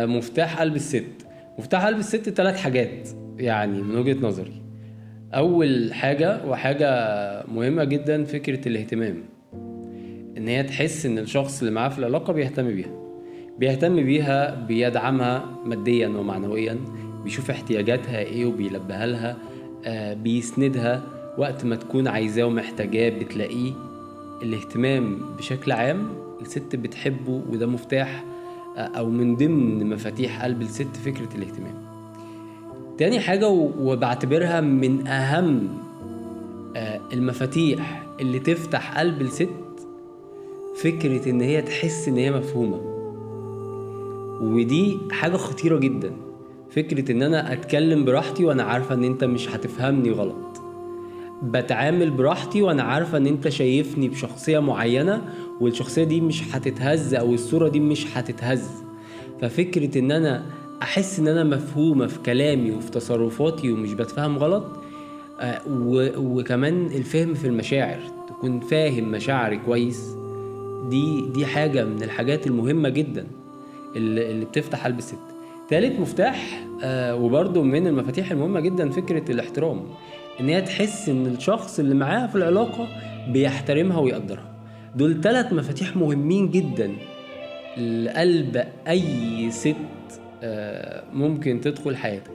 مفتاح قلب الست. مفتاح قلب الست 3 حاجات يعني من وجهة نظري. اول حاجة وحاجة مهمة جدا فكرة الاهتمام، ان هي تحس ان الشخص اللي معاه في العلاقة بيهتم بيها، بيدعمها ماديا ومعنويا، بيشوف احتياجاتها ايه وبيلبيها لها، بيسندها وقت ما تكون عايزاه ومحتاجاه بتلاقيه. الاهتمام بشكل عام الست بتحبه، وده مفتاح او من ضمن مفاتيح قلب الست فكرة الاهتمام. تاني حاجة وبعتبرها من اهم المفاتيح اللي تفتح قلب الست، فكرة ان هي تحس ان هي مفهومة. ودي حاجة خطيرة جدا، فكرة ان انا اتكلم براحتي وانا عارفة ان انت مش هتفهمني غلط، بتعامل براحتي وانا عارفة ان انت شايفني بشخصية معينة والشخصية دي مش هتتهز او الصورة دي مش هتتهز. ففكرة ان انا احس ان انا مفهومة في كلامي وفي تصرفاتي ومش بتفهم غلط، وكمان الفهم في المشاعر، تكون فاهم مشاعري كويس. دي حاجة من الحاجات المهمة جدا اللي بتفتح قلب الست. تالت مفتاح وبرضه من المفاتيح المهمة جدا فكرة الاحترام، ان هي تحس ان الشخص اللي معاها في العلاقة بيحترمها ويقدرها. دول 3 مفاتيح مهمين جدا لقلب اي ست ممكن تدخل حياتك.